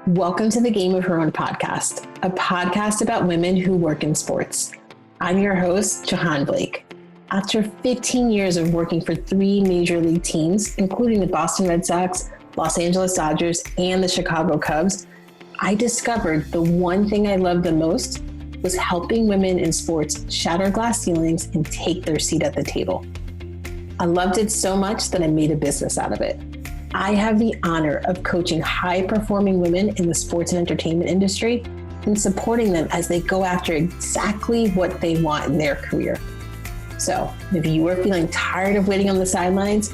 Welcome to the Game of Her Own podcast, a podcast about women who work in sports. I'm your host, Jahaan Blake. After 15 years of working for 3 major league teams, including the Boston Red Sox, Los Angeles Dodgers, and the Chicago Cubs, I discovered the one thing I loved the most was helping women in sports shatter glass ceilings and take their seat at the table. I loved it so much that I made a business out of it. I have the honor of coaching high-performing women in the sports and entertainment industry and supporting them as they go after exactly what they want in their career. So if you are feeling tired of waiting on the sidelines,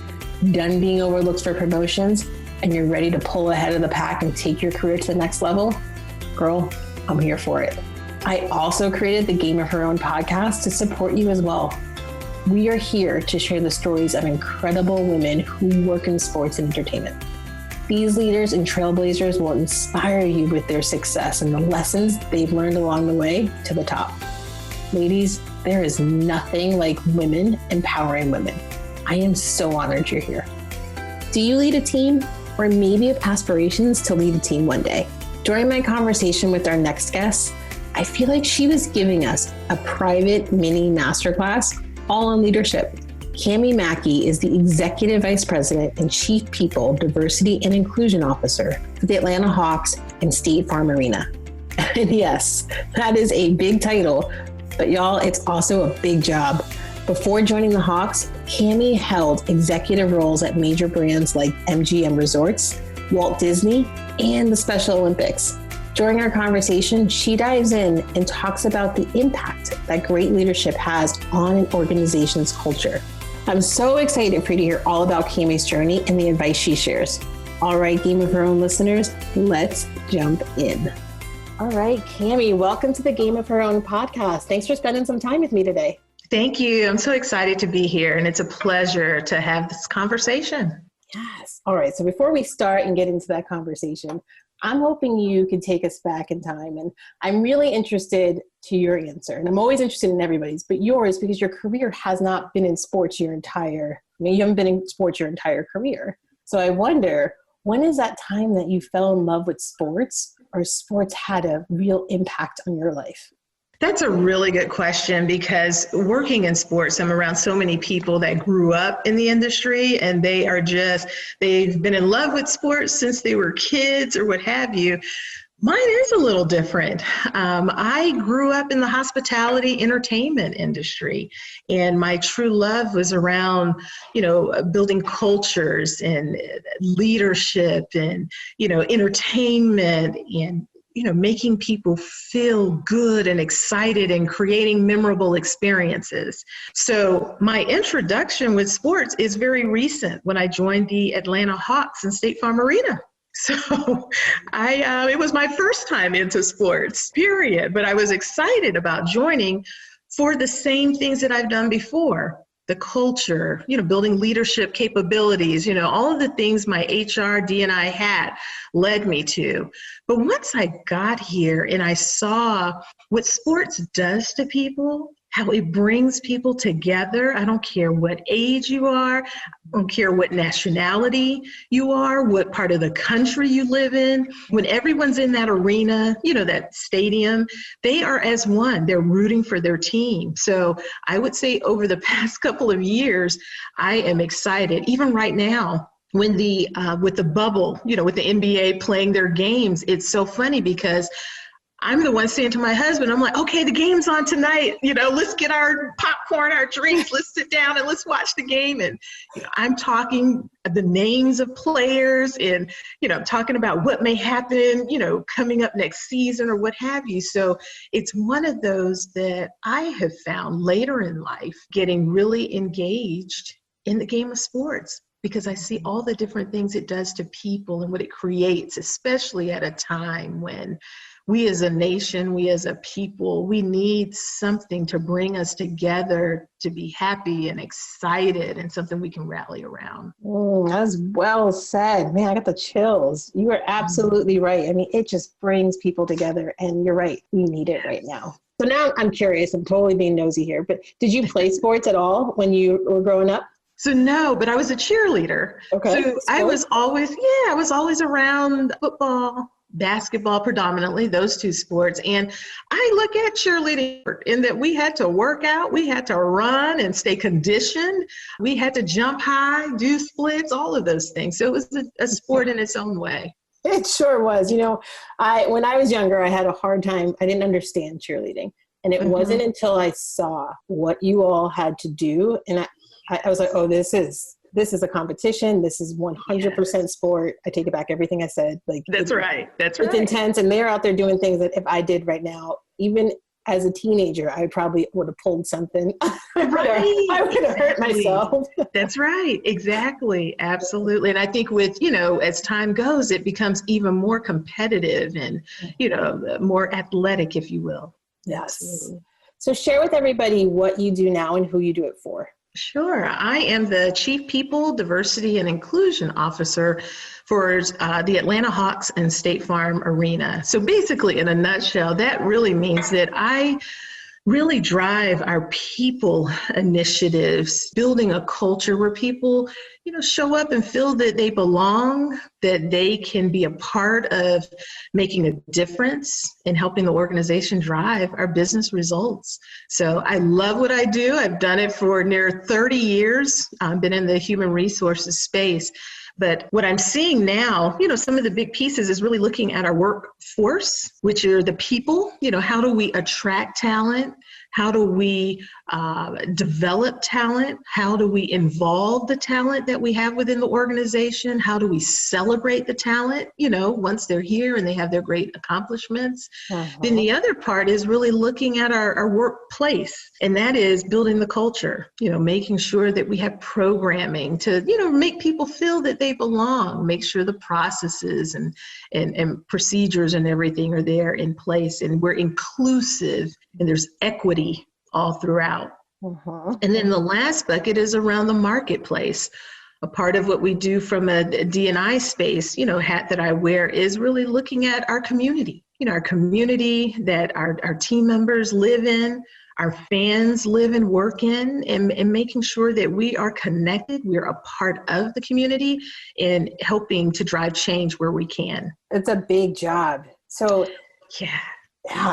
done being overlooked for promotions, and you're ready to pull ahead of the pack and take your career to the next level, girl, I'm here for it. I also created the Game of Her Own podcast to support you as well. We are here to share the stories of incredible women who work in sports and entertainment. These leaders and trailblazers will inspire you with their success and the lessons they've learned along the way to the top. Ladies, there is nothing like women empowering women. I am so honored you're here. Do you lead a team, or maybe have aspirations to lead a team one day? During my conversation with our next guest, I feel like she was giving us a private mini masterclass all on leadership. Camye Mackey is the Executive Vice President and Chief People, Diversity and Inclusion Officer for the Atlanta Hawks and State Farm Arena. And yes, that is a big title, but y'all, it's also a big job. Before joining the Hawks, Camye held executive roles at major brands like MGM Resorts, Walt Disney, and the Special Olympics. During our conversation, she dives in and talks about the impact that great leadership has on an organization's culture. I'm so excited for you to hear all about Camye's journey and the advice she shares. All right, Game of Her Own listeners, let's jump in. All right, Camye, welcome to the Game of Her Own podcast. Thanks for spending some time with me today. Thank you. I'm so excited to be here, and it's a pleasure to have this conversation. Yes. All right, so before we start and get into that conversation, I'm hoping you could take us back in time, and I'm really interested to your answer. And I'm always interested in everybody's, but yours, because your career has not been in sports you haven't been in sports your entire career. So I wonder, when is that time that you fell in love with sports, or sports had a real impact on your life? That's a really good question, because working in sports, I'm around so many people that grew up in the industry, and they've been in love with sports since they were kids or what have you. Mine is a little different. I grew up in the hospitality entertainment industry, and my true love was around, building cultures and leadership and, entertainment and making people feel good and excited and creating memorable experiences. So my introduction with sports is very recent, when I joined the Atlanta Hawks and State Farm Arena. So it was my first time into sports, period. But I was excited about joining for the same things that I've done before. The culture, building leadership capabilities, all of the things my HR, D&I hat led me to. But once I got here and I saw what sports does to people, how it brings people together, I don't care what age you are, I don't care what nationality you are, what part of the country you live in. When everyone's in that arena, that stadium, they are as one. They're rooting for their team. So I would say over the past couple of years, I am excited. Even right now, when with the bubble, with the NBA playing their games, it's so funny because I'm the one saying to my husband, I'm like, okay, the game's on tonight. Let's get our popcorn, our drinks, let's sit down and let's watch the game. And I'm talking the names of players and, talking about what may happen, coming up next season or what have you. So it's one of those that I have found later in life getting really engaged in the game of sports, because I see all the different things it does to people and what it creates, especially at a time when we as a nation, we as a people, we need something to bring us together to be happy and excited and something we can rally around. That was well said. Man, I got the chills. You are absolutely right. I mean, it just brings people together, and you're right. We need it right now. So now I'm curious, I'm totally being nosy here, but did you play sports at all when you were growing up? So no, but I was a cheerleader. Okay. So I was always around football, basketball predominantly, those two sports. And I look at cheerleading in that we had to work out, we had to run and stay conditioned. We had to jump high, do splits, all of those things. So it was a sport in its own way. It sure was. When I was younger, I had a hard time. I didn't understand cheerleading. And it wasn't until I saw what you all had to do. And I was like, oh, this is a competition. This is 100% sport. I take it back, everything I said. That's right. It's intense. And they're out there doing things that if I did right now, even as a teenager, I probably would have pulled something. Right. I would have hurt myself. That's right. Exactly. Absolutely. And I think with, as time goes, it becomes even more competitive and, more athletic, if you will. Yes. Absolutely. So share with everybody what you do now and who you do it for. Sure. I am the Chief People, Diversity, and Inclusion Officer for the Atlanta Hawks and State Farm Arena. So basically, in a nutshell, that really means that I really drive our people initiatives, building a culture where people, show up and feel that they belong, that they can be a part of making a difference and helping the organization drive our business results. So I love what I do. I've done it for near 30 years. I've been in the human resources space. But what I'm seeing now, some of the big pieces is really looking at our workforce, which are the people. How do we attract talent? How do we develop talent? How do we involve the talent that we have within the organization? How do we celebrate the talent, once they're here and they have their great accomplishments? Then the other part is really looking at our workplace, and that is building the culture, making sure that we have programming to, make people feel that they belong, make sure the processes and procedures and everything are there in place, and we're inclusive and there's equity all throughout. And then the last bucket is around the marketplace. A part of what we do from a D&I space, hat that I wear, is really looking at our community, our community that our team members live in, our fans live and work in, and making sure that we are connected, we're a part of the community, and helping to drive change where we can. It's a big job. So yeah.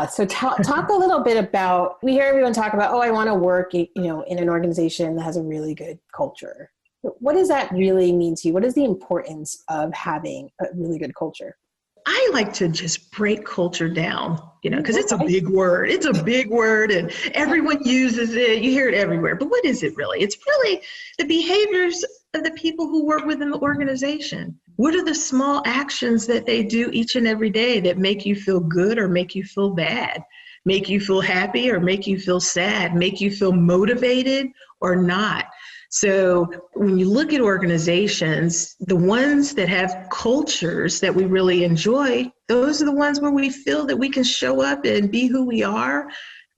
So talk a little bit about, we hear everyone talk about, I want to work, in an organization that has a really good culture. What does that really mean to you? What is the importance of having a really good culture? I like to just break culture down, because it's a big word. It's a big word and everyone uses it. You hear it everywhere. But what is it really? It's really the behaviors of the people who work within the organization. What are the small actions that they do each and every day that make you feel good or make you feel bad, make you feel happy or make you feel sad, make you feel motivated or not? So when you look at organizations, the ones that have cultures that we really enjoy, those are the ones where we feel that we can show up and be who we are.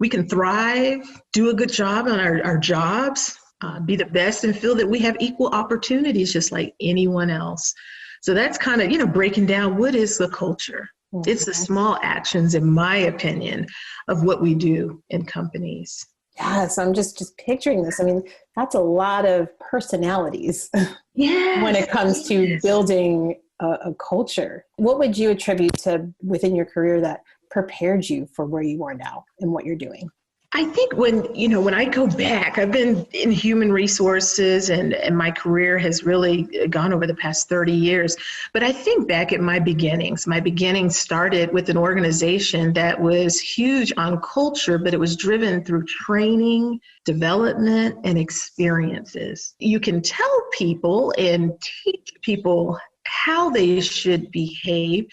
We can thrive, do a good job on our jobs, be the best, and feel that we have equal opportunities just like anyone else. So that's kind of, breaking down what is the culture. It's the small actions, in my opinion, of what we do in companies. Yes, I'm just picturing this. I mean, that's a lot of personalities when it comes to building a culture. What would you attribute to within your career that prepared you for where you are now and what you're doing? I think when I go back, I've been in human resources and my career has really gone over the past 30 years. But I think back at my beginnings started with an organization that was huge on culture, but it was driven through training, development, and experiences. You can tell people and teach people how they should behave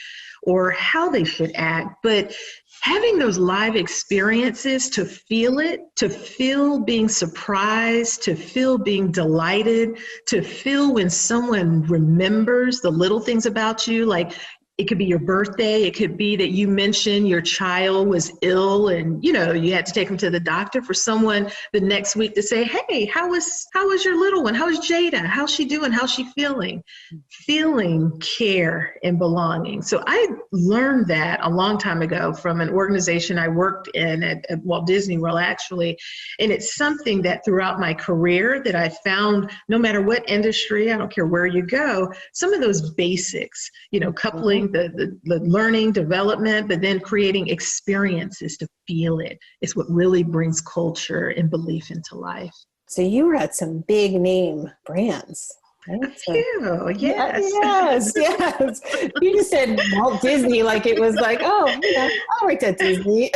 or how they should act, but having those live experiences to feel it, to feel being surprised, to feel being delighted, to feel when someone remembers the little things about you, like it could be your birthday. It could be that you mentioned your child was ill and, you had to take them to the doctor. For someone the next week to say, hey, how was your little one? How is Jada? How's she doing? How's she feeling? Feeling care and belonging. So I learned that a long time ago from an organization I worked in at Walt Disney World, actually. And it's something that throughout my career that I found, no matter what industry, I don't care where you go, some of those basics, coupling doing the learning, development, but then creating experiences to feel it is what really brings culture and belief into life. So you were at some big name brands. Right? A few, yes. Yes. You just said Walt Disney like it was like, oh, I worked at Disney.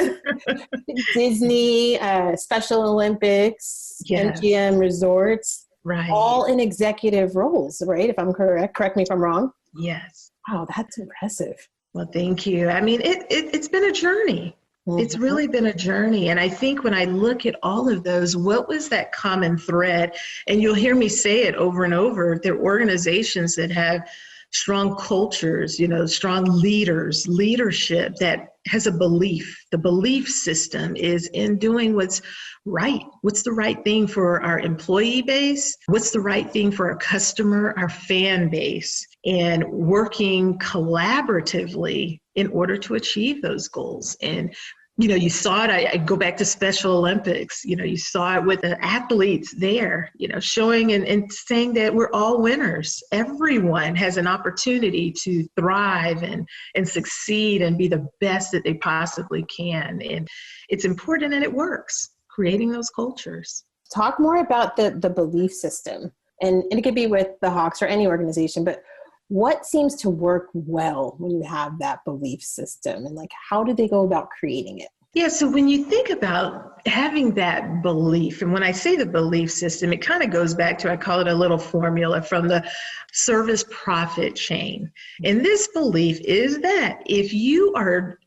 Disney, Special Olympics, Yes. MGM Resorts, Right. all in executive roles, right? If I'm correct. Correct me if I'm wrong. Yes. Wow, that's impressive. Well, thank you. I mean, it's been a journey. It's really been a journey. And I think when I look at all of those, what was that common thread? And you'll hear me say it over and over. They're organizations that have strong cultures, strong leaders, leadership that has a belief. The belief system is in doing what's right. What's the right thing for our employee base? What's the right thing for our customer, our fan base? And working collaboratively in order to achieve those goals. And you saw it, I go back to Special Olympics, you saw it with the athletes there, showing and saying that we're all winners. Everyone has an opportunity to thrive and succeed and be the best that they possibly can. And it's important and it works, creating those cultures. Talk more about the belief system. And it could be with the Hawks or any organization, but what seems to work well when you have that belief system, and how do they go about creating it? Yeah, so when you think about having that belief, and when I say the belief system, it kind of goes back to, I call it a little formula from the service profit chain. And this belief is that if you are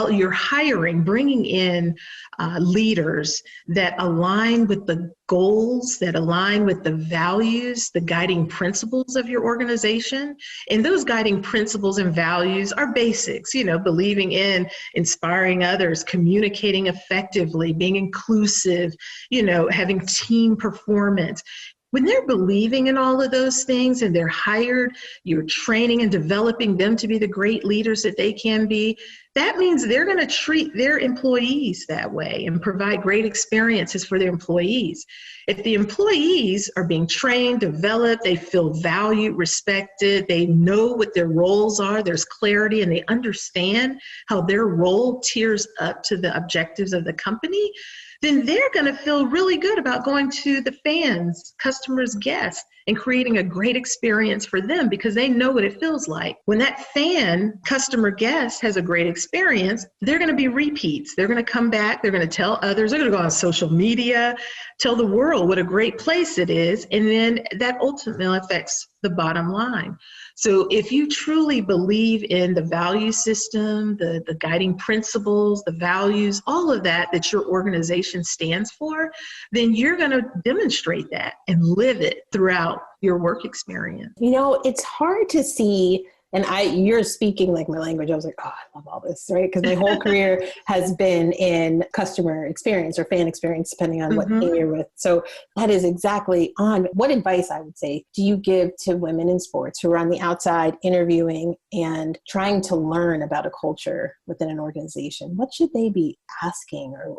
you're hiring, bringing in leaders that align with the goals, that align with the values, the guiding principles of your organization. And those guiding principles and values are basics, believing in inspiring others, communicating effectively, being inclusive, having team performance. When they're believing in all of those things and they're hired, you're training and developing them to be the great leaders that they can be, that means they're going to treat their employees that way and provide great experiences for their employees. If the employees are being trained, developed, they feel valued, respected, they know what their roles are, there's clarity, and they understand how their role tiers up to the objectives of the company, then they're going to feel really good about going to the fans, customers, guests, and creating a great experience for them because they know what it feels like. When that fan, customer, guest has a great experience, they're going to be repeats. They're going to come back. They're going to tell others. They're going to go on social media, tell the world what a great place it is. And then that ultimately affects the bottom line. So if you truly believe in the value system, the guiding principles, the values, all of that your organization stands for, then you're going to demonstrate that and live it throughout your work experience. It's hard to see, and you're speaking like my language. I was like, oh, I love all this, right? Because my whole career has been in customer experience or fan experience, depending on what team you're with. So that is exactly on. What advice, I would say, do you give to women in sports who are on the outside interviewing and trying to learn about a culture within an organization? What should they be asking, or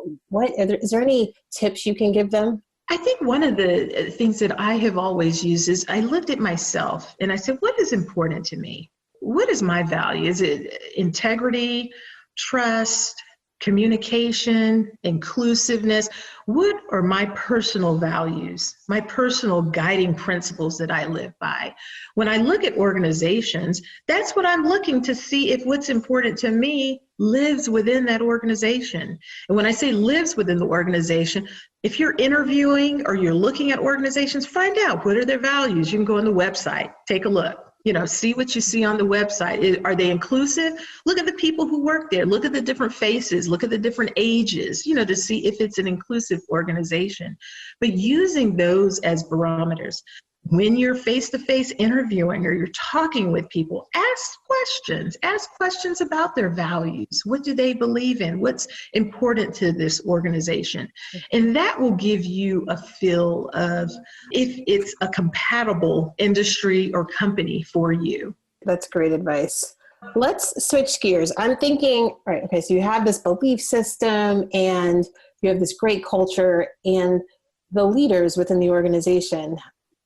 is there any tips you can give them? I think one of the things that I have always used is I looked at myself and I said, what is important to me? What is my value? Is it integrity, trust, communication, inclusiveness? What are my personal values, my personal guiding principles that I live by? When I look at organizations, that's what I'm looking to see if what's important to me lives within that organization. And when I say lives within the organization, if you're interviewing or you're looking at organizations, find out what are their values. You can go on the website, take a look. See what you see on the website. Are they inclusive? Look at the people who work there. Look at the different faces. Look at the different ages, to see if it's an inclusive organization. But using those as barometers. When you're face-to-face interviewing or you're talking with people, ask questions about their values. What do they believe in? What's important to this organization? And that will give you a feel of if it's a compatible industry or company for you. That's great advice. Let's switch gears. I'm thinking, all right, okay, so you have this belief system and you have this great culture, and the leaders within the organization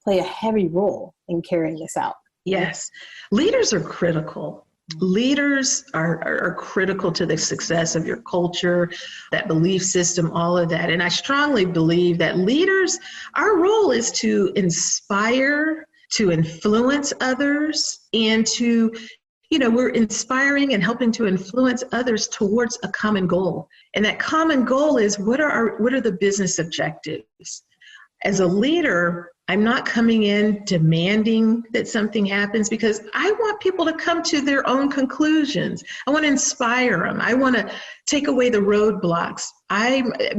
play a heavy role in carrying this out. Yes. Leaders are critical. Leaders are critical to the success of your culture, that belief system, all of that. And I strongly believe that leaders, our role is to inspire, to influence others, and to, we're inspiring and helping to influence others towards a common goal. And that common goal is what are the business objectives? As a leader, I'm not coming in demanding that something happens, because I want people to come to their own conclusions. I want to inspire them. I want to take away the roadblocks.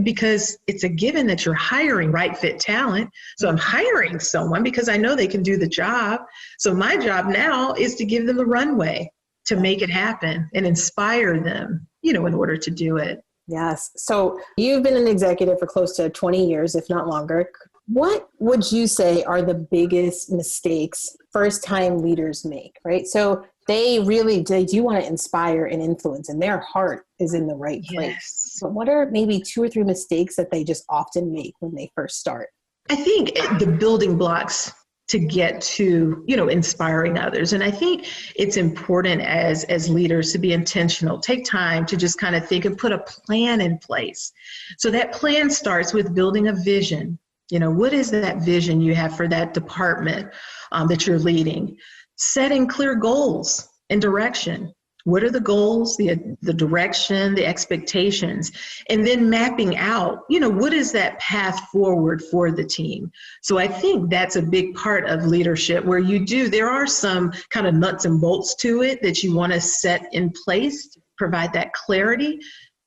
Because it's a given that you're hiring right fit talent. So I'm hiring someone because I know they can do the job. So my job now is to give them the runway to make it happen and inspire them, in order to do it. Yes. So you've been an executive for close to 20 years, if not longer. What would you say are the biggest mistakes first-time leaders make, right? So they do want to inspire and influence, and their heart is in the right place. Yes. But what are maybe 2 or 3 mistakes that they just often make when they first start? I think the building blocks to get to, inspiring others. And I think it's important as leaders to be intentional, take time to just kind of think and put a plan in place. So that plan starts with building a vision. What is that vision you have for that department that you're leading? Setting clear goals and direction. What are the goals, the direction, the expectations? And then mapping out, what is that path forward for the team? So I think that's a big part of leadership, where there are some kind of nuts and bolts to it that you want to set in place to provide that clarity.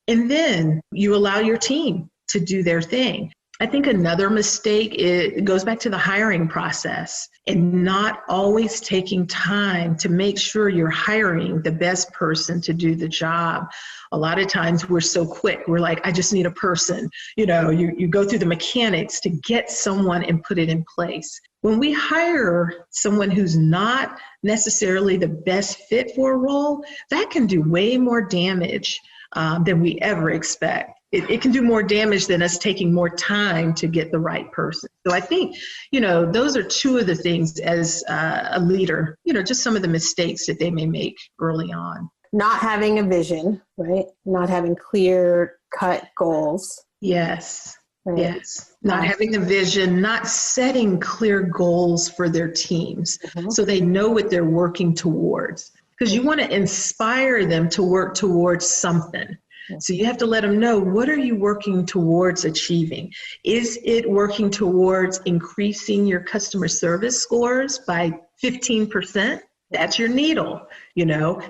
And then you allow your team to do their thing. I think another mistake, it goes back to the hiring process and not always taking time to make sure you're hiring the best person to do the job. A lot of times we're so quick. We're like, I just need a person. You go through the mechanics to get someone and put it in place. When we hire someone who's not necessarily the best fit for a role, that can do way more damage than we ever expect. It can do more damage than us taking more time to get the right person. So I think, those are 2 of the things as a leader, just some of the mistakes that they may make early on. Not having a vision, right? Not having clear cut goals. Yes. Right. Yes. Not having the vision, not setting clear goals for their teams so they know what they're working towards. Because you want to inspire them to work towards something. So you have to let them know, what are you working towards achieving? Is it working towards increasing your customer service scores by 15%? That's your needle.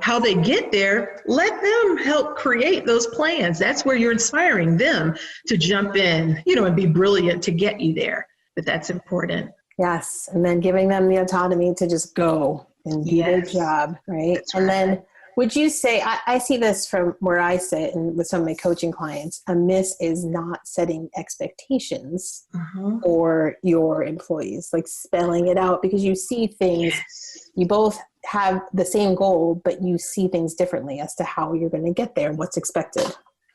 How they get there, let them help create those plans. That's where you're inspiring them to jump in, and be brilliant to get you there. But that's important. Yes. And then giving them the autonomy to just go and do their job, right? That's and right. Then would you say, I see this from where I sit and with some of my coaching clients, a miss is not setting expectations for your employees, like spelling it out, because you see things, you both have the same goal, but you see things differently as to how you're going to get there and what's expected.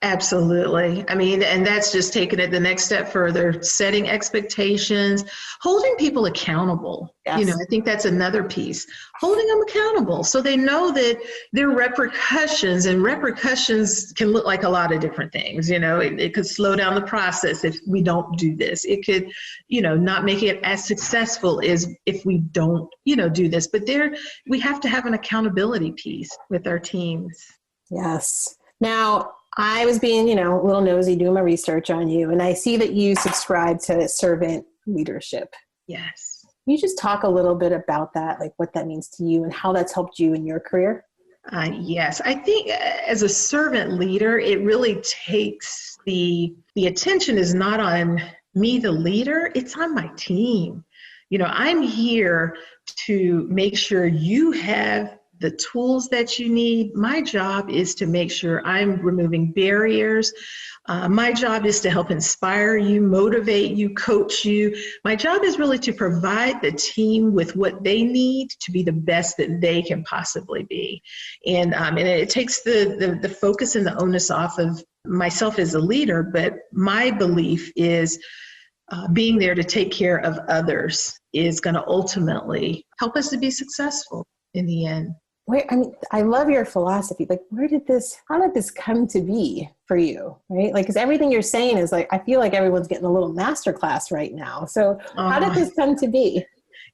Absolutely. I mean, and that's just taking it the next step further, setting expectations, holding people accountable. Yes. I think that's another piece, holding them accountable so they know that there are repercussions, and repercussions can look like a lot of different things. It could slow down the process if we don't do this. It could, not make it as successful as if we don't, do this. But we have to have an accountability piece with our teams. Yes. Now, I was being, a little nosy doing my research on you, and I see that you subscribe to servant leadership. Yes. Can you just talk a little bit about that, like what that means to you and how that's helped you in your career? Yes. I think as a servant leader, it really takes the attention is not on me, the leader, it's on my team. I'm here to make sure you have the tools that you need. My job is to make sure I'm removing barriers. My job is to help inspire you, motivate you, coach you. My job is really to provide the team with what they need to be the best that they can possibly be. And it takes the focus and the onus off of myself as a leader, but my belief is being there to take care of others is going to ultimately help us to be successful in the end. I love your philosophy. Like, how did this come to be for you? Right? Like, because everything you're saying is like, I feel like everyone's getting a little masterclass right now. So how did this come to be?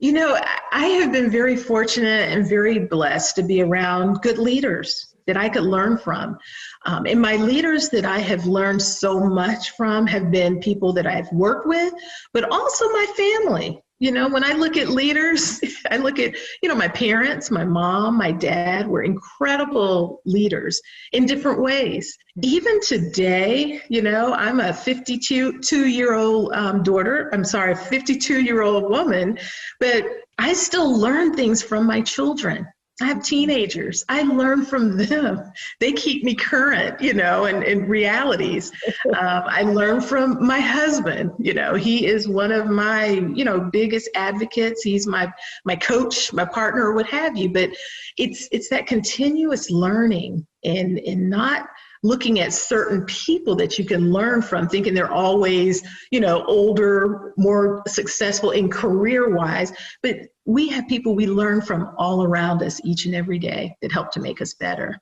I have been very fortunate and very blessed to be around good leaders that I could learn from. And my leaders that I have learned so much from have been people that I've worked with, but also my family. When I look at leaders, I look at, my parents, my mom, my dad were incredible leaders in different ways. Even today, I'm a 52-year-old 52-year-old woman, but I still learn things from my children. I have teenagers. I learn from them. They keep me current, and realities. I learn from my husband. He is one of my, biggest advocates. He's my coach, my partner, or what have you. But it's that continuous learning and not looking at certain people that you can learn from, thinking they're always, older, more successful in career-wise. But we have people we learn from all around us each and every day that help to make us better.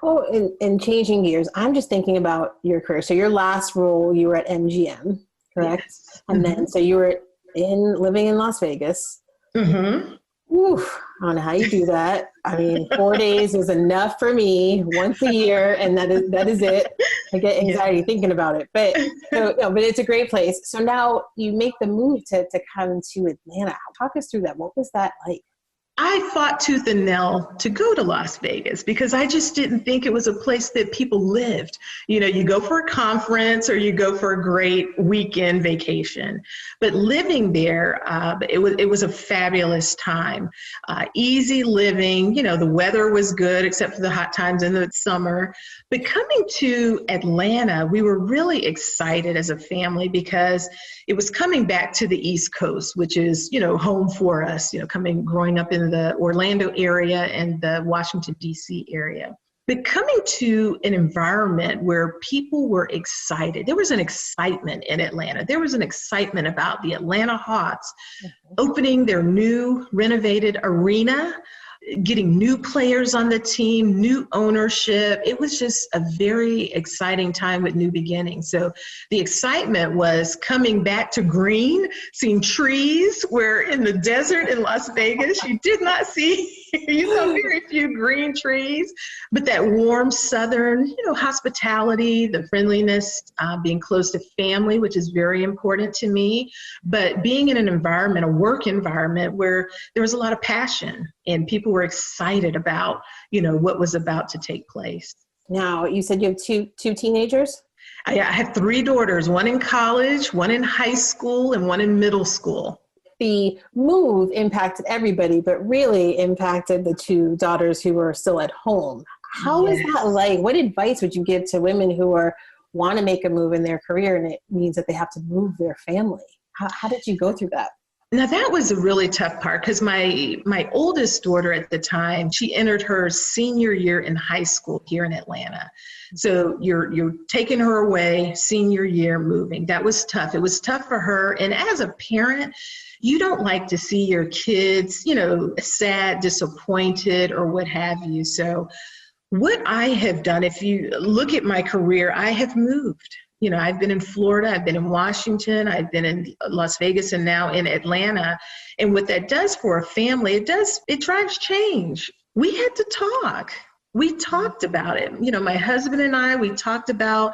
Oh, and changing gears, I'm just thinking about your career. So your last role, you were at MGM, correct? Yes. And then, so you were living in Las Vegas. Mm-hmm. Oof, I don't know how you do that. 4 days is enough for me once a year, and that is it. I get anxiety thinking about it, but it's a great place. So now you make the move to come to Atlanta. Talk us through that. What was that like? I fought tooth and nail to go to Las Vegas because I just didn't think it was a place that people lived. You go for a conference or you go for a great weekend vacation. But living there, it was a fabulous time. Easy living, the weather was good except for the hot times in the summer. But coming to Atlanta, we were really excited as a family because it was coming back to the East Coast, which is, home for us, growing up in the Orlando area and the Washington, D.C. area. But coming to an environment where people were excited, there was an excitement in Atlanta. There was an excitement about the Atlanta Hawks opening their new renovated arena, getting new players on the team, new ownership. It was just a very exciting time with new beginnings. So the excitement was coming back to green, seeing trees where in the desert in Las Vegas, you did not see, you saw very few green trees, but that warm Southern, hospitality, the friendliness, being close to family, which is very important to me, but being in an environment, a work environment where there was a lot of passion and people were excited about, what was about to take place. Now, you said you have two teenagers? I have 3 daughters, one in college, one in high school, and one in middle school. The move impacted everybody, but really impacted the 2 daughters who were still at home. How is that like? What advice would you give to women who want to make a move in their career and it means that they have to move their family? How did you go through that? Now that was a really tough part because my oldest daughter at the time, she entered her senior year in high school here in Atlanta. So you're taking her away, senior year moving. That was tough. It was tough for her. And as a parent, you don't like to see your kids, sad, disappointed, or what have you. So what I have done, if you look at my career, I have moved. I've been in Florida, I've been in Washington, I've been in Las Vegas, and now in Atlanta. And what that does for a family, it drives change. We had to talk. We talked about it. My husband and I, we talked about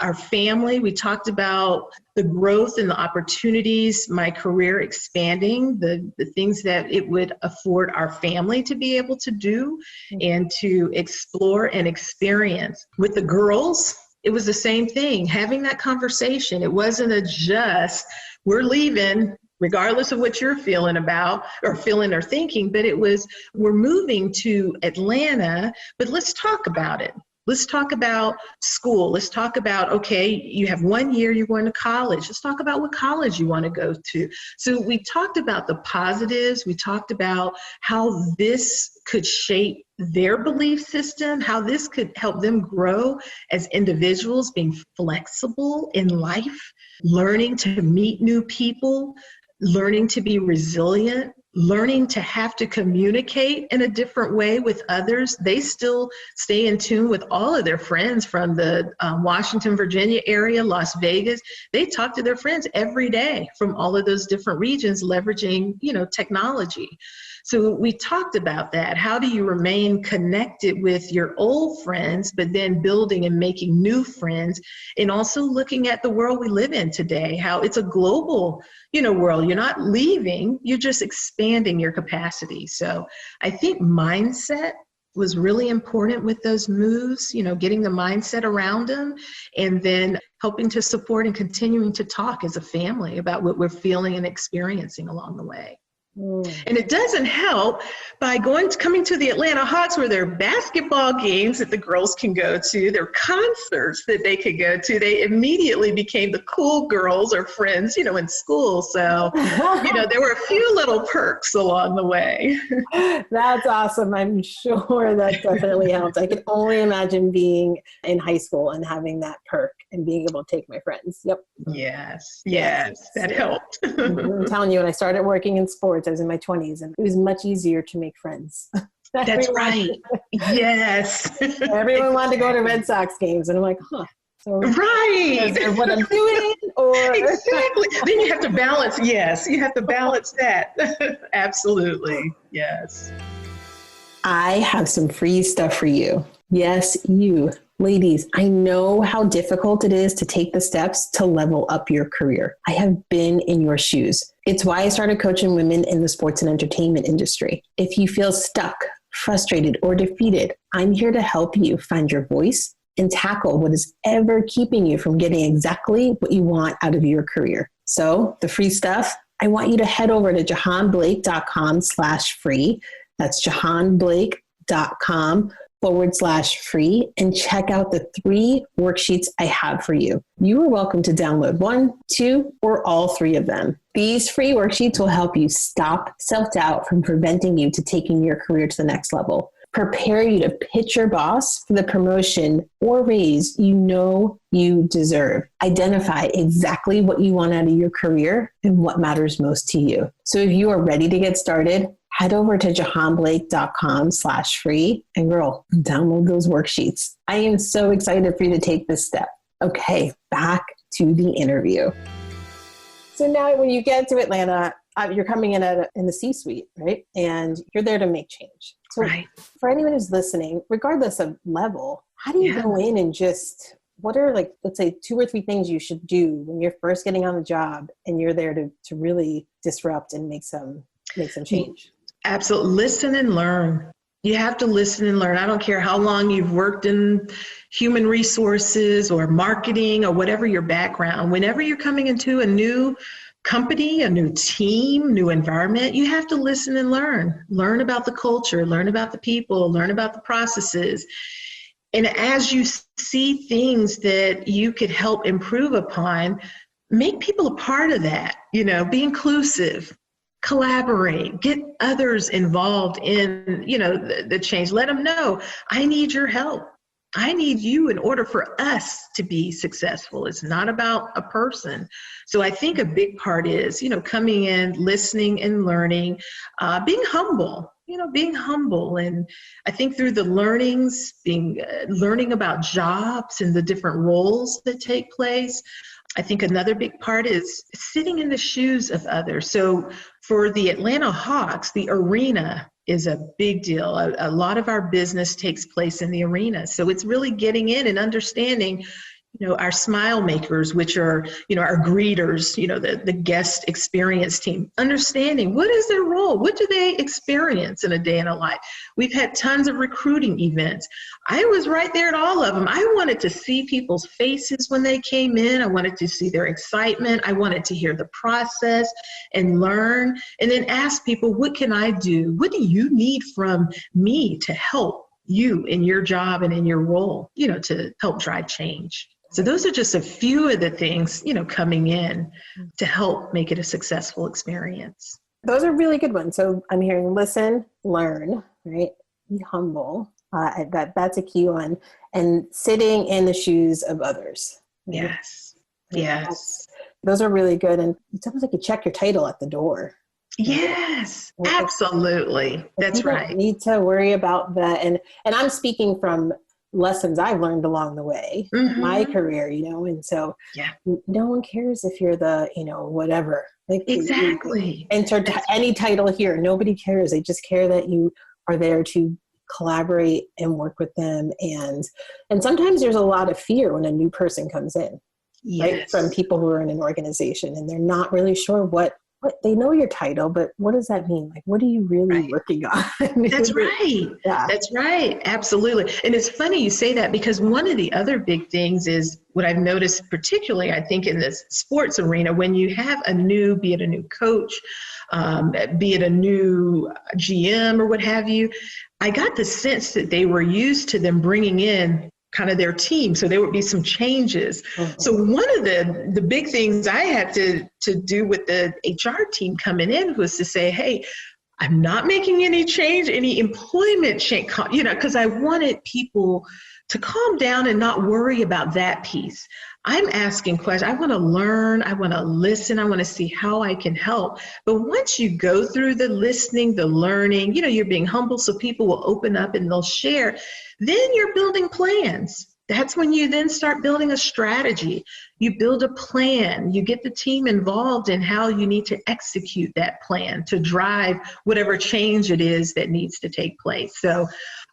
our family. We talked about the growth and the opportunities, my career expanding, the things that it would afford our family to be able to do and to explore and experience. With the girls, it was the same thing, having that conversation. It wasn't just, we're leaving, regardless of what you're feeling about or feeling or thinking, but it was, we're moving to Atlanta, but let's talk about it. Let's talk about school. Let's talk about, okay, you have 1 year, you're going to college. Let's talk about what college you want to go to. So we talked about the positives. We talked about how this could shape their belief system, how this could help them grow as individuals, being flexible in life, learning to meet new people, learning to be resilient, learning to have to communicate in a different way with others. They still stay in tune with all of their friends from the Washington, Virginia area, Las Vegas. They talk to their friends every day from all of those different regions, leveraging, technology. So we talked about that. How do you remain connected with your old friends, but then building and making new friends, and also looking at the world we live in today, how it's a global, world. You're not leaving, you're just expanding your capacity. So I think mindset was really important with those moves, getting the mindset around them, and then helping to support and continuing to talk as a family about what we're feeling and experiencing along the way. And it doesn't help by coming to the Atlanta Hawks, where there are basketball games that the girls can go to, there are concerts that they could go to. They immediately became the cool girls or friends, in school. So, there were a few little perks along the way. That's awesome. I'm sure that definitely helped. I can only imagine being in high school and having that perk and being able to take my friends. Yep. Yes, that helped. I'm telling you, when I started working in sports, I was in my 20s, and it was much easier to make friends. That's right. Yes. Everyone wanted to go to Red Sox games, and I'm like, so right. Is what I'm doing, or exactly. Then you have to balance. Yes, you have to balance that. Absolutely. Yes. I have some free stuff for you. Yes, you. Ladies, I know how difficult it is to take the steps to level up your career. I have been in your shoes. It's why I started coaching women in the sports and entertainment industry. If you feel stuck, frustrated, or defeated, I'm here to help you find your voice and tackle what is ever keeping you from getting exactly what you want out of your career. So the free stuff, I want you to head over to jahaanblake.com/free. That's jahaanblake.com/free and check out the 3 worksheets I have for you. You are welcome to download 1, 2, or all 3 of them. These free worksheets will help you stop self-doubt from preventing you to taking your career to the next level. Prepare you to pitch your boss for the promotion or raise you deserve. Identify exactly what you want out of your career and what matters most to you. So if you are ready to get started, head over to jahaanblake.com/free and girl, download those worksheets. I am so excited for you to take this step. Okay, back to the interview. So now when you get to Atlanta, you're coming in in the C-suite, right? And you're there to make change. So right. For anyone who's listening, regardless of level, how do you go in and what are let's say 2 or 3 things you should do when you're first getting on the job and you're there to really disrupt and make some change? Absolutely. Listen and learn. You have to listen and learn. I don't care how long you've worked in human resources or marketing or whatever your background. Whenever you're coming into a new company, a new team, new environment, you have to listen and learn. Learn about the culture, learn about the people, learn about the processes. And as you see things that you could help improve upon, make people a part of that. Be inclusive. Collaborate, get others involved in, the change. Let them know, I need your help. I need you in order for us to be successful. It's not about a person. So I think a big part is, coming in, listening and learning, being humble. And I think through the learnings, learning about jobs and the different roles that take place. I think another big part is sitting in the shoes of others. So for the Atlanta Hawks, the arena is a big deal. A lot of our business takes place in the arena. So it's really getting in and understanding, our smile makers, which are, our greeters, the guest experience team, understanding what is their role? What do they experience in a day in a life? We've had tons of recruiting events. I was right there at all of them. I wanted to see people's faces when they came in. I wanted to see their excitement. I wanted to hear the process and learn, and then ask people, what can I do? What do you need from me to help you in your job and in your role, to help drive change? So those are just a few of the things, coming in to help make it a successful experience. Those are really good ones. So I'm hearing listen, learn, right? Be humble. That's a key one. And sitting in the shoes of others. Right? Yes. Yes. Those are really good. And it's almost like you check your title at the door. Yes, absolutely. That's right. You need to worry about that. And I'm speaking from lessons I've learned along the way, in my career, and so no one cares if you're the, whatever. Like exactly. Enter any title here. Nobody cares. They just care that you are there to collaborate and work with them. And sometimes there's a lot of fear when a new person comes in, right? From people who are in an organization and they're not really sure what they know your title, but what does that mean? Like, what are you really working on? That's right. Yeah. That's right. Absolutely. And it's funny you say that, because one of the other big things is what I've noticed, particularly, I think, in this sports arena, when you have be it a new coach, be it a new GM or what have you, I got the sense that they were used to them bringing in kind of their team. So there would be some changes. Mm-hmm. So one of the big things I had to do with the HR team coming in was to say, hey, I'm not making any change, any employment change, because I wanted people to calm down and not worry about that piece. I'm asking questions. I want to learn. I want to listen. I want to see how I can help. But once you go through the listening, the learning, you're being humble so people will open up and they'll share. Then you're building plans. That's when you then start building a strategy. You build a plan. You get the team involved in how you need to execute that plan to drive whatever change it is that needs to take place. So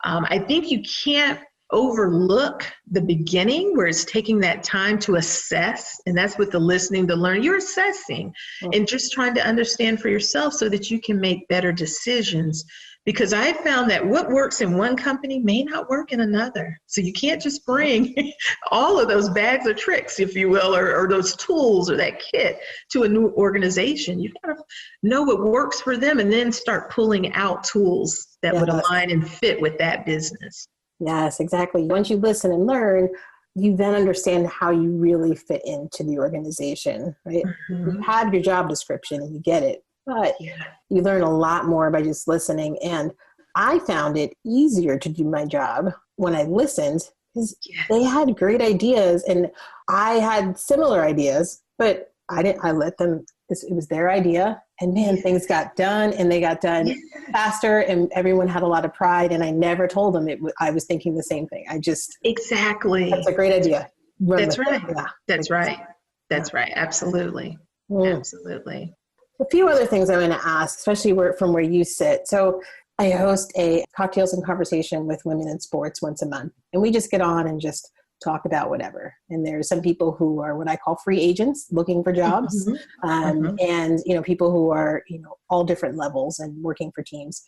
I think you can't overlook the beginning, where it's taking that time to assess. And that's with the listening, the learning. You're assessing and just trying to understand for yourself so that you can make better decisions. Because I found that what works in one company may not work in another. So you can't just bring all of those bags of tricks, if you will, or those tools or that kit to a new organization. You've got to know what works for them and then start pulling out tools that would align and fit with that business. Yes, exactly. Once you listen and learn, you then understand how you really fit into the organization, right? Mm-hmm. You have your job description and you get it, but you learn a lot more by just listening. And I found it easier to do my job when I listened, because they had great ideas and I had similar ideas, but I let them, it was their idea. And man, things got done and they got done faster and everyone had a lot of pride. And I never told them I was thinking the same thing. Exactly. That's a great idea. That's right. Yeah. That's right. That's right. Absolutely. Absolutely. A few other things I want to ask, especially from where you sit. So I host a cocktails and conversation with women in sports once a month. And we just get on and just talk about whatever. And there's some people who are what I call free agents looking for jobs. And, people who are, all different levels and working for teams.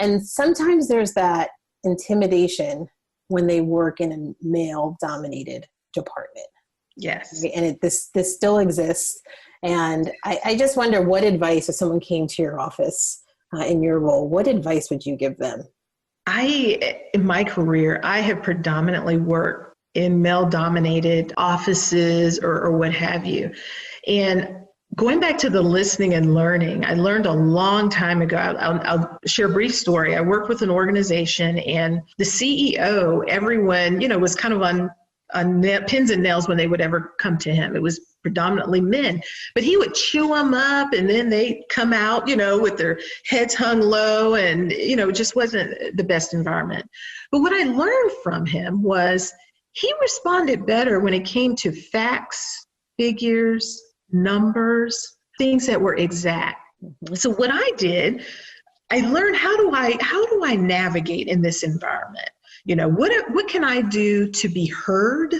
And sometimes there's that intimidation when they work in a male dominated department. Yes. And this still exists. And I just wonder, what advice, if someone came to your office in your role, what advice would you give them? In my career, I have predominantly worked in male-dominated offices or what have you. And going back to the listening and learning, I learned a long time ago. I'll share a brief story. I worked with an organization and the CEO, everyone, was kind of on pins and nails when they would ever come to him. It was predominantly men, but he would chew them up and then they come out, with their heads hung low and, it just wasn't the best environment. But what I learned from him was he responded better when it came to facts, figures, numbers, things that were exact. Mm-hmm. So what I did, I learned how do I navigate in this environment? What can I do to be heard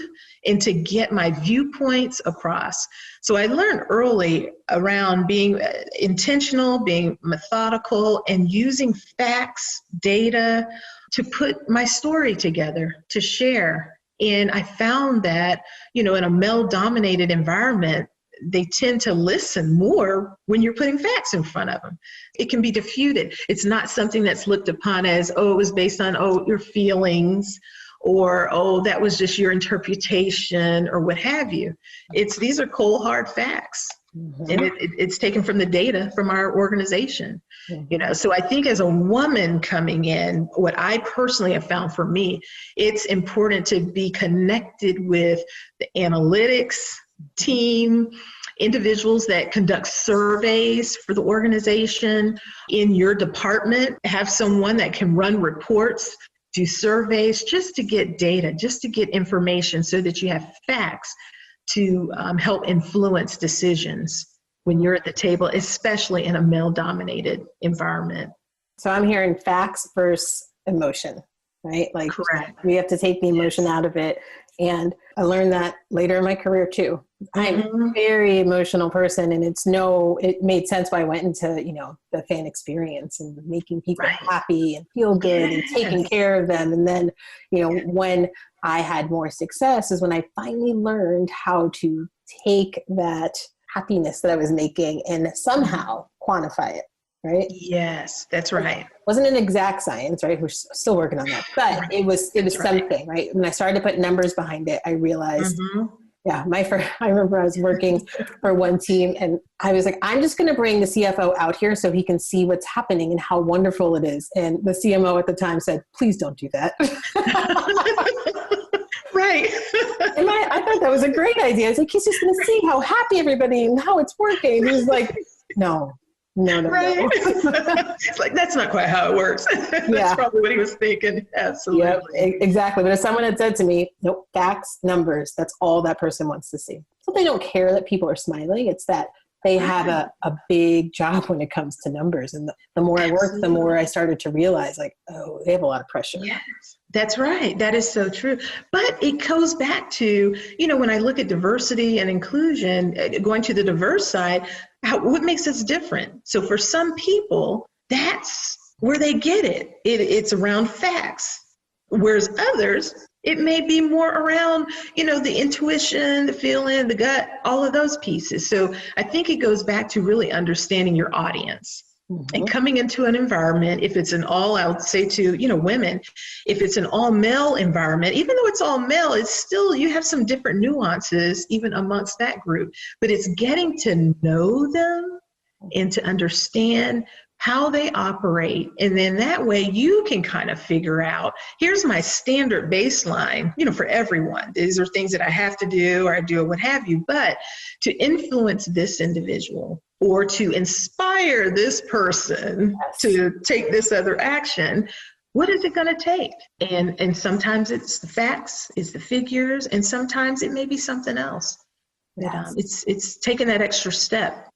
and to get my viewpoints across? So I learned early around being intentional, being methodical, and using facts, data to put my story together, to share. And I found that, in a male-dominated environment, they tend to listen more when you're putting facts in front of them. It can be diffused. It's not something that's looked upon as, it was based on, your feelings, or, that was just your interpretation, or what have you. These are cold, hard facts. And it's taken from the data from our organization, so I think as a woman coming in, what I personally have found for me, it's important to be connected with the analytics team, individuals that conduct surveys for the organization in your department, have someone that can run reports, do surveys, just to get data, just to get information so that you have facts to help influence decisions when you're at the table, especially in a male-dominated environment. So I'm hearing facts versus emotion, right? Like, correct. We have to take the emotion out of it. And I learned that later in my career too. I'm a very emotional person, and it made sense why I went into, the fan experience and making people happy and feel good and taking care of them. And then, when I had more success is when I finally learned how to take that happiness that I was making and somehow quantify it. Right? Yes, that's right. It wasn't an exact science, right? We're still working on that, but it was something, right? When I started to put numbers behind it, I realized, I remember I was working for one team and I was like, I'm just going to bring the CFO out here so he can see what's happening and how wonderful it is. And the CMO at the time said, please don't do that. Right. And I thought that was a great idea. I was like, he's just going to see how happy everybody and how it's working. He was like, no. Right. It's like, that's not quite how it works. That's probably what he was thinking. Absolutely. Yep, exactly. But if someone had said to me, nope, facts, numbers, that's all that person wants to see. So they don't care that people are smiling. It's that they have a big job when it comes to numbers. And the more I worked, the more I started to realize like, oh, they have a lot of pressure. Yes, that's right. That is so true. But it goes back to, when I look at diversity and inclusion, going to the diverse side, what makes us different? So for some people, that's where they get it. It's around facts. Whereas others, it may be more around, the intuition, the feeling, the gut, all of those pieces. So I think it goes back to really understanding your audience and coming into an environment. If it's I would say to, women, if it's an all male environment, even though it's all male, it's still, you have some different nuances even amongst that group, but it's getting to know them and to understand how they operate. And then that way you can kind of figure out, here's my standard baseline, for everyone. These are things that I have to do or I do or what have you, but to influence this individual or to inspire this person to take this other action, what is it going to take? And sometimes it's the facts, it's the figures, and sometimes it may be something else. It's taking that extra step,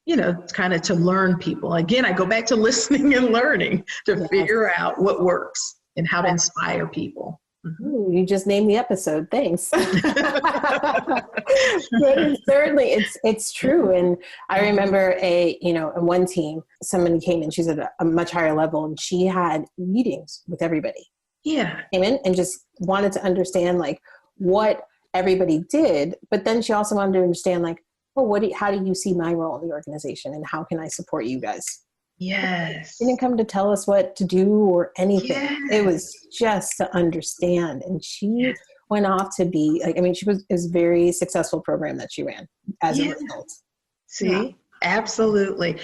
kind of to learn people. Again, I go back to listening and learning to figure out what works and how to inspire people. Ooh, you just named the episode. Thanks. But certainly it's true. And I remember in one team, somebody came in, she's at a much higher level and she had meetings with everybody. Yeah. Came in and just wanted to understand like what everybody did, but then she also wanted to understand like, how do you see my role in the organization and how can I support you guys? Yes. She didn't come to tell us what to do or anything. Yes. It was just to understand. And she went off to be like, it was a very successful program that she ran as a result. See, absolutely.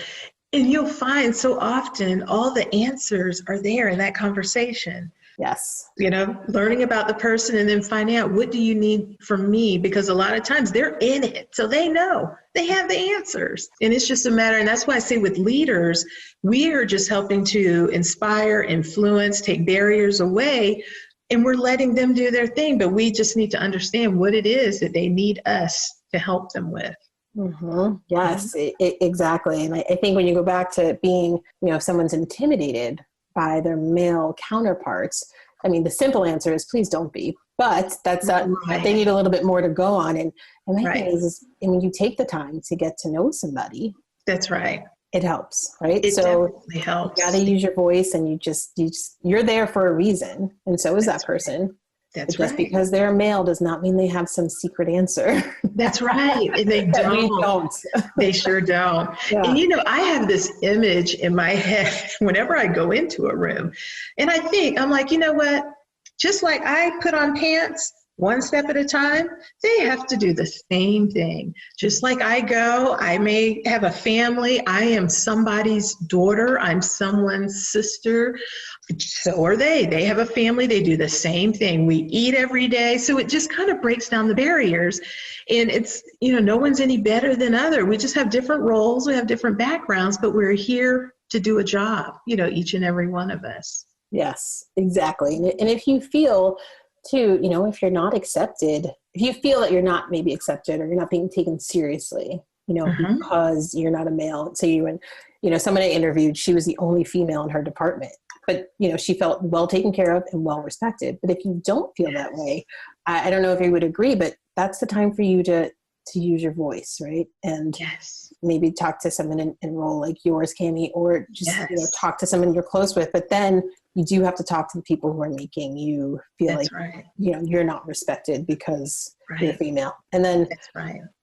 And you'll find so often all the answers are there in that conversation. Yes. Learning about the person and then finding out what do you need from me? Because a lot of times they're in it. So they know, they have the answers. And it's just a matter. And that's why I say with leaders, we are just helping to inspire, influence, take barriers away. And we're letting them do their thing. But we just need to understand what it is that they need us to help them with. Mm-hmm. Yes, exactly. And I think when you go back to being, if someone's intimidated by their male counterparts, the simple answer is please don't be, but that's not, they need a little bit more to go on. And my thing is when you take the time to get to know somebody, that's right. It helps, right? It definitely helps. You got to use your voice and you're there for a reason. And so is that person. That's just because they're a male does not mean they have some secret answer. That's right. And they don't. They sure don't. Yeah. And I have this image in my head whenever I go into a room and I'm like, you know what? Just like I put on pants, one step at a time, they have to do the same thing. Just like I may have a family. I am somebody's daughter. I'm someone's sister. So are they. They have a family. They do the same thing. We eat every day. So it just kind of breaks down the barriers. And it's, no one's any better than other. We just have different roles. We have different backgrounds, but we're here to do a job, each and every one of us. Yes, exactly. And if you feel too, if you're not accepted, if you feel that you're not maybe accepted or you're not being taken seriously, because you're not a male, say someone I interviewed, she was the only female in her department, but, she felt well taken care of and well respected. But if you don't feel that way, I don't know if you would agree, but that's the time for you to use your voice, right? And maybe talk to someone in a role like yours, Camye, or just talk to someone you're close with. But then you do have to talk to the people who are making you feel you're not respected because you're female. And then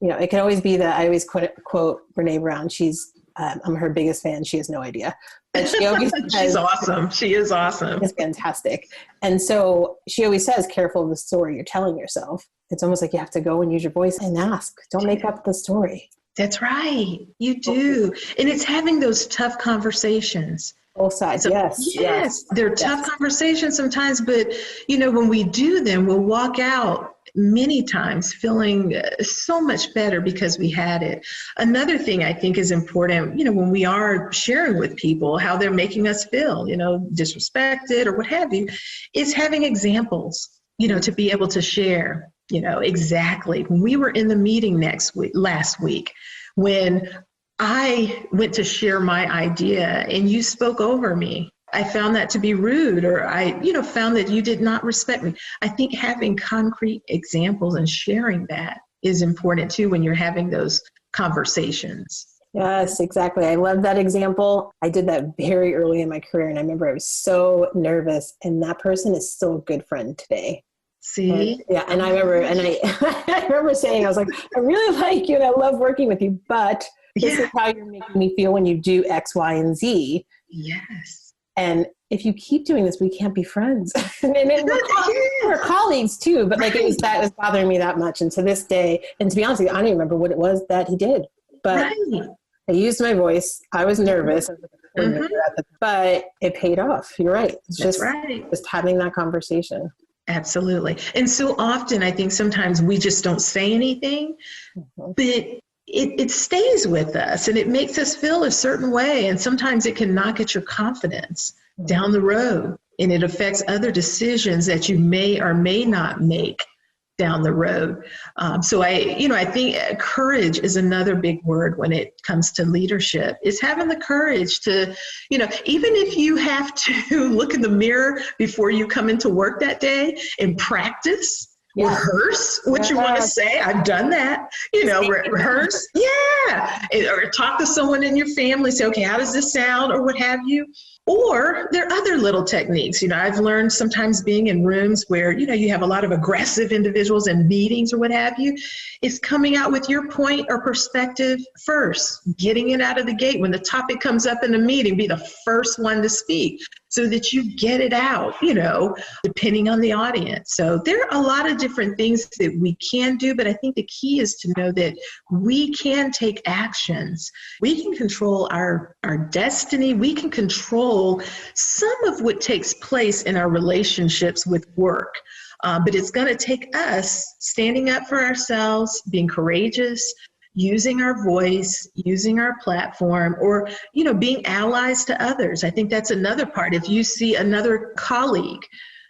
it can always be that I always quote Brene Brown. She's I'm her biggest fan. She has no idea, but she always says, she's awesome. She is awesome. It's fantastic. And so she always says, careful of the story you're telling yourself. It's almost like you have to go and use your voice and ask. Don't make up the story. That's right. You do. And it's having those tough conversations. Both sides. Yes. They're tough conversations sometimes, but when we do them, we'll walk out many times feeling so much better because we had it. Another thing I think is important, when we are sharing with people how they're making us feel, disrespected or what have you, is having examples, to be able to share. Exactly. When we were in the meeting last week, when I went to share my idea and you spoke over me, I found that to be rude, or I, found that you did not respect me. I think having concrete examples and sharing that is important too when you're having those conversations. Yes, exactly. I love that example. I did that very early in my career, and I remember I was so nervous, and that person is still a good friend today. See? And I remember, I remember saying, I was like, I really like you and I love working with you, but this is how you're making me feel when you do X, Y, and Z. Yes. And if you keep doing this, we can't be friends. And we're colleagues too, but that was bothering me that much. And to this day, and to be honest with you, I don't even remember what it was that he did, but I used my voice. I was nervous, but it paid off. You're right. It's just having that conversation. Absolutely. And so often, I think sometimes we just don't say anything, but it stays with us and it makes us feel a certain way. And sometimes it can knock at your confidence down the road, and it affects other decisions that you may or may not make down the road. So I think courage is another big word when it comes to leadership. Is having the courage to, even if you have to look in the mirror before you come into work that day and practice, rehearse what you want to say. I've done that, rehearse. Or talk to someone in your family, say, okay, how does this sound, or what have you? Or there are other little techniques. I've learned sometimes being in rooms where, you have a lot of aggressive individuals in meetings or what have you, is coming out with your point or perspective first, getting it out of the gate. When the topic comes up in the meeting, be the first one to speak so that you get it out, depending on the audience. So there are a lot of different things that we can do, but I think the key is to know that we can take actions. We can control our destiny. We can control some of what takes place in our relationships with work. But it's going to take us standing up for ourselves, being courageous, using our voice, using our platform, or, being allies to others. I think that's another part. If you see another colleague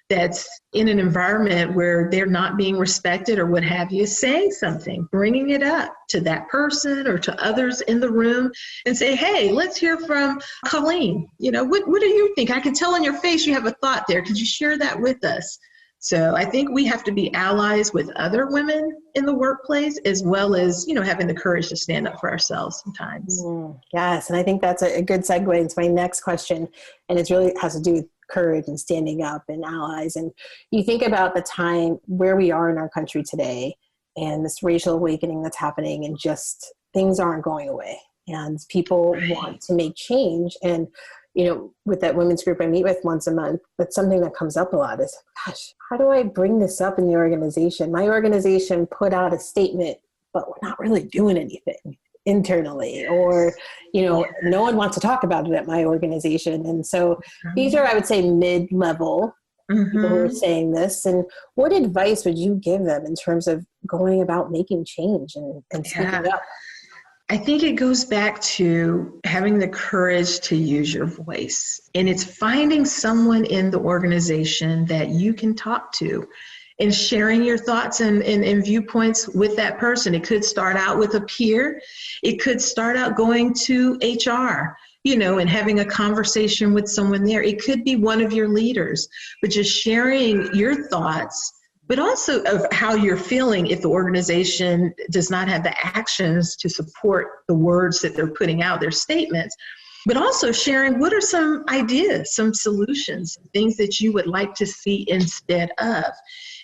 that's in an environment where they're not being respected or what have you, saying something, bringing it up to that person or to others in the room and say, hey, let's hear from Colleen. What do you think? I can tell on your face you have a thought there. Could you share that with us? So I think we have to be allies with other women in the workplace, as well as, having the courage to stand up for ourselves sometimes. Yes. And I think that's a good segue into my next question. And it really has to do with courage and standing up and allies. And you think about the time where we are in our country today and this racial awakening that's happening, and just things aren't going away and people want to make change. And, with that women's group I meet with once a month, that's something that comes up a lot is, gosh, how do I bring this up in the organization? My organization put out a statement, but we're not really doing anything internally, or, no one wants to talk about it at my organization. And so these are, I would say, mid-level people who are saying this. And what advice would you give them in terms of going about making change and speaking up? I think it goes back to having the courage to use your voice. And it's finding someone in the organization that you can talk to and sharing your thoughts and viewpoints with that person. It could start out with a peer. It could start out going to HR, and having a conversation with someone there. It could be one of your leaders, but just sharing your thoughts, but also of how you're feeling if the organization does not have the actions to support the words that they're putting out, their statements, but also sharing what are some ideas, some solutions, things that you would like to see instead of,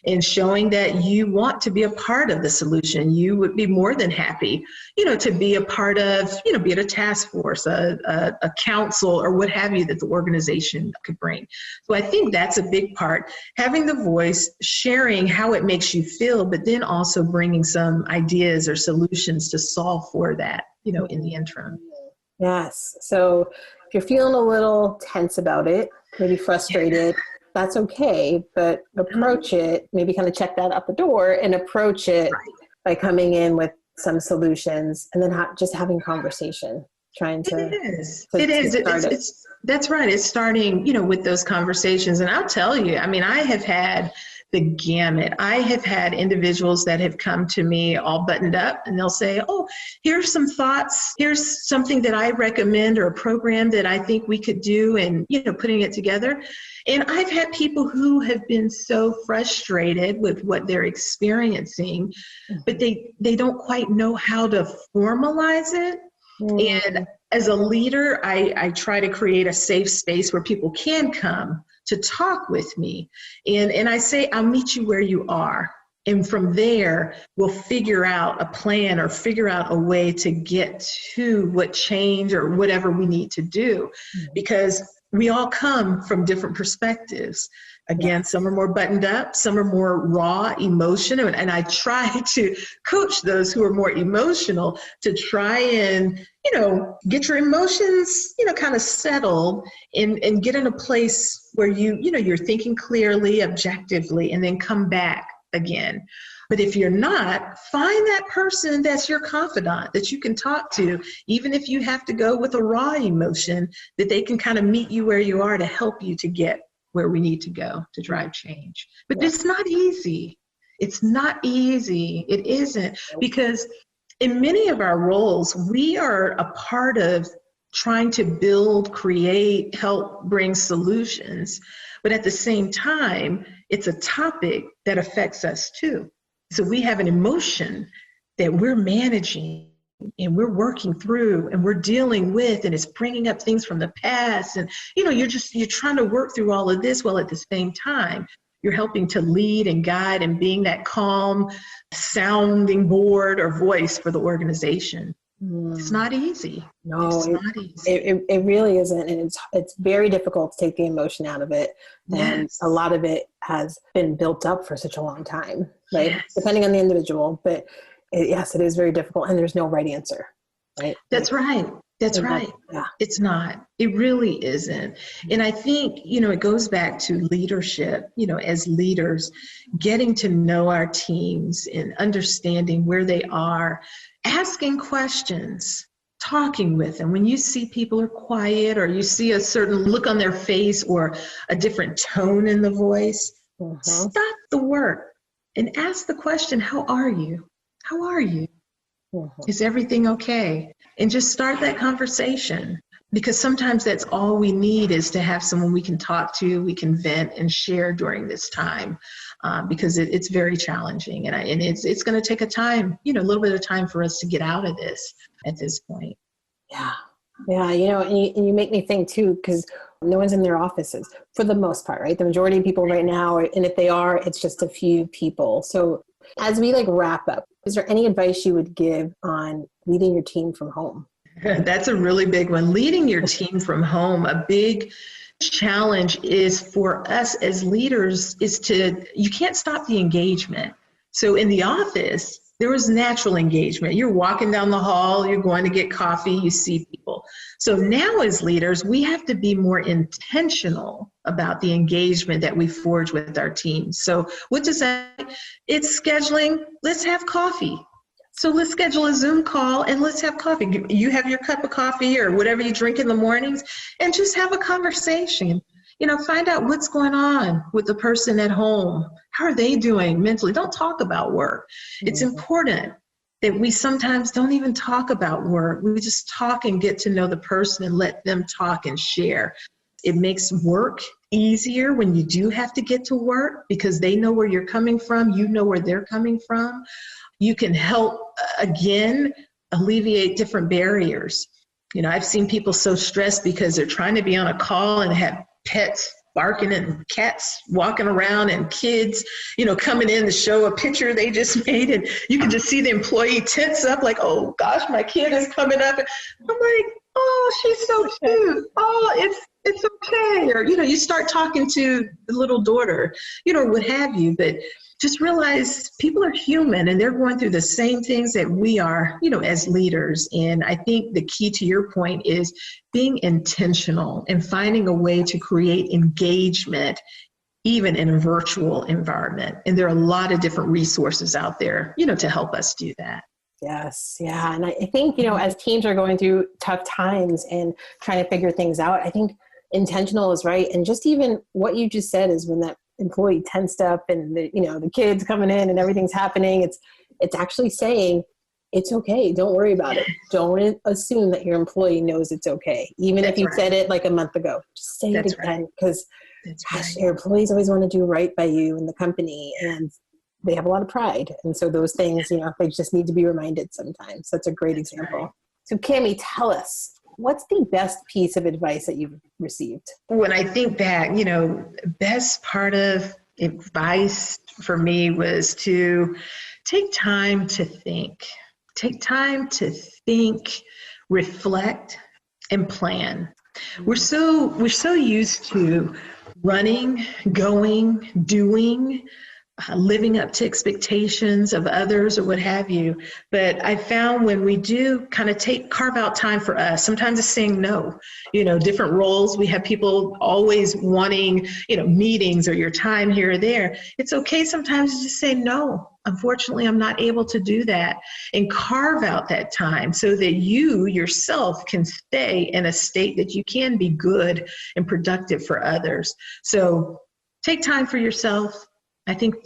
and showing that you want to be a part of the solution. You would be more than happy, to be a part of, be it a task force, a council, or what have you that the organization could bring. So I think that's a big part, having the voice, sharing how it makes you feel, but then also bringing some ideas or solutions to solve for that, in the interim. Yes. So if you're feeling a little tense about it, maybe frustrated, that's okay, but approach it, maybe kind of check that out the door and approach it by coming in with some solutions, and then just having conversation, trying to. It is. That's right. It's starting, with those conversations. And I'll tell you, I have had the gamut. I have had individuals that have come to me all buttoned up, and they'll say, oh, here's some thoughts. Here's something that I recommend, or a program that I think we could do, and, putting it together. And I've had people who have been so frustrated with what they're experiencing, but they don't quite know how to formalize it. And as a leader, I try to create a safe space where people can come to talk with me. And I say, I'll meet you where you are. And from there, we'll figure out a plan or figure out a way to get to what change or whatever we need to do. Because we all come from different perspectives. Again, some are more buttoned up, some are more raw, emotional. And I try to coach those who are more emotional to try and, get your emotions, kind of settled and get in a place where you're thinking clearly, objectively, and then come back again. But if you're not, find that person that's your confidant that you can talk to, even if you have to go with a raw emotion, that they can kind of meet you where you are to help you to get where we need to go to drive change. But it's not easy. It's not easy. It isn't, because in many of our roles, we are a part of trying to build, create, help bring solutions. But at the same time, it's a topic that affects us too. So we have an emotion that we're managing and we're working through and we're dealing with, and it's bringing up things from the past. And, you're trying to work through all of this while at the same time, you're helping to lead and guide and being that calm sounding board or voice for the organization. It's not easy. No, it's not easy. It really isn't. And it's very difficult to take the emotion out of it. And a lot of it has been built up for such a long time, right? Depending on the individual. But it is very difficult, and there's no right answer, right? That's right. That's right. Yeah. It's not. It really isn't. And I think, it goes back to leadership, as leaders, getting to know our teams and understanding where they are, asking questions, talking with them. When you see people are quiet, or you see a certain look on their face or a different tone in the voice, stop the work and ask the question, how are you? How are you? Is everything okay? And just start that conversation, because sometimes that's all we need, is to have someone we can talk to, we can vent and share during this time, because it's very challenging. And it's going to take a little bit of time for us to get out of this at this point. Yeah. Yeah. And you make me think too, because no one's in their offices for the most part, right? The majority of people right now, and if they are, it's just a few people. So as we wrap up, is there any advice you would give on leading your team from home? That's a really big one. Leading your team from home, a big challenge is for us as leaders you can't stop the engagement. So in the office, there was natural engagement. You're walking down the hall, you're going to get coffee, you see people. So now as leaders, we have to be more intentional about the engagement that we forge with our teams. So what does that mean? It's scheduling, let's have coffee. So let's schedule a Zoom call and let's have coffee. You have your cup of coffee or whatever you drink in the mornings and just have a conversation. Find out what's going on with the person at home. How are they doing mentally? Don't talk about work. It's important that we sometimes don't even talk about work. We just talk and get to know the person and let them talk and share. It makes work easier when you do have to get to work because they know where you're coming from. You know where they're coming from. You can help, again, alleviate different barriers. I've seen people so stressed because they're trying to be on a call and have pets barking and cats walking around and kids, coming in to show a picture they just made. And you can just see the employee tense up like, oh gosh, my kid is coming up. And I'm like, oh, she's so cute. Oh, it's okay. Or, you start talking to the little daughter, what have you. But just realize people are human and they're going through the same things that we are, as leaders. And I think the key to your point is being intentional and finding a way to create engagement, even in a virtual environment. And there are a lot of different resources out there, to help us do that. Yes. Yeah. And I think, as teams are going through tough times and trying to figure things out, I think intentional is right. And just even what you just said is when that employee tensed up and the kids coming in and everything's happening, it's actually saying it's okay. Don't worry about it. Don't assume that your employee knows it's okay. Even if you said it like a month ago, just say it again because your employees always want to do right by you and the company and they have a lot of pride. And so those things, they just need to be reminded sometimes. That's a great example. Right. So Camye, tell us, what's the best piece of advice that you've received? When I think back, best part of advice for me was to take time to think. Take time to think, reflect, and plan. We're so used to running, going, doing, living up to expectations of others or what have you. But I found when we do kind of carve out time for us, sometimes it's saying no, different roles. We have people always wanting, meetings or your time here or there. It's okay sometimes to just say no. Unfortunately, I'm not able to do that, and carve out that time so that you yourself can stay in a state that you can be good and productive for others. So take time for yourself. I think,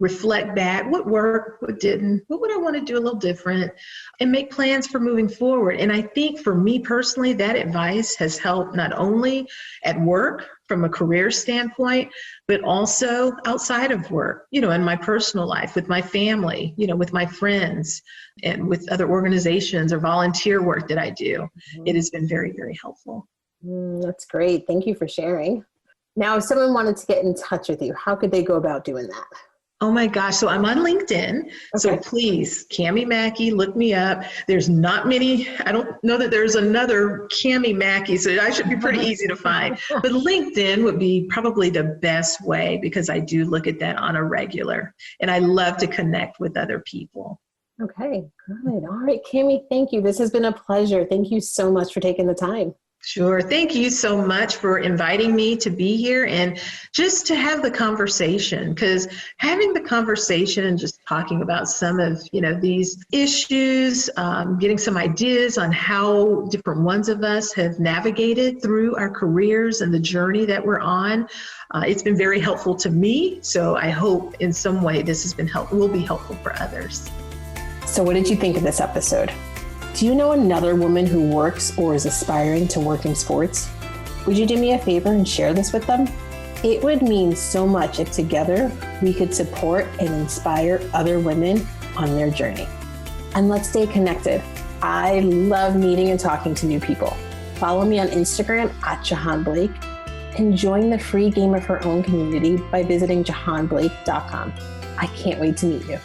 reflect back, what worked, what didn't, what would I want to do a little different, and make plans for moving forward. And I think for me personally, that advice has helped not only at work from a career standpoint, but also outside of work, in my personal life, with my family, with my friends, and with other organizations or volunteer work that I do. It has been very, very helpful. That's great. Thank you for sharing. Now, if someone wanted to get in touch with you, how could they go about doing that? Oh my gosh. So I'm on LinkedIn. Okay. So please, Camye Mackey, look me up. There's not many. I don't know that there's another Camye Mackey, so I should be pretty easy to find. But LinkedIn would be probably the best way because I do look at that on a regular. And I love to connect with other people. Okay, good. All right, Camye, thank you. This has been a pleasure. Thank you so much for taking the time. Sure. Thank you so much for inviting me to be here and just to have the conversation, because having the conversation and just talking about some of, these issues, getting some ideas on how different ones of us have navigated through our careers and the journey that we're on. It's been very helpful to me. So I hope in some way this has been will be helpful for others. So what did you think of this episode? Do you know another woman who works or is aspiring to work in sports? Would you do me a favor and share this with them? It would mean so much if together we could support and inspire other women on their journey. And let's stay connected. I love meeting and talking to new people. Follow me on Instagram at Jahaan Blake and join the free Game of Her Own community by visiting jahaanblake.com. I can't wait to meet you.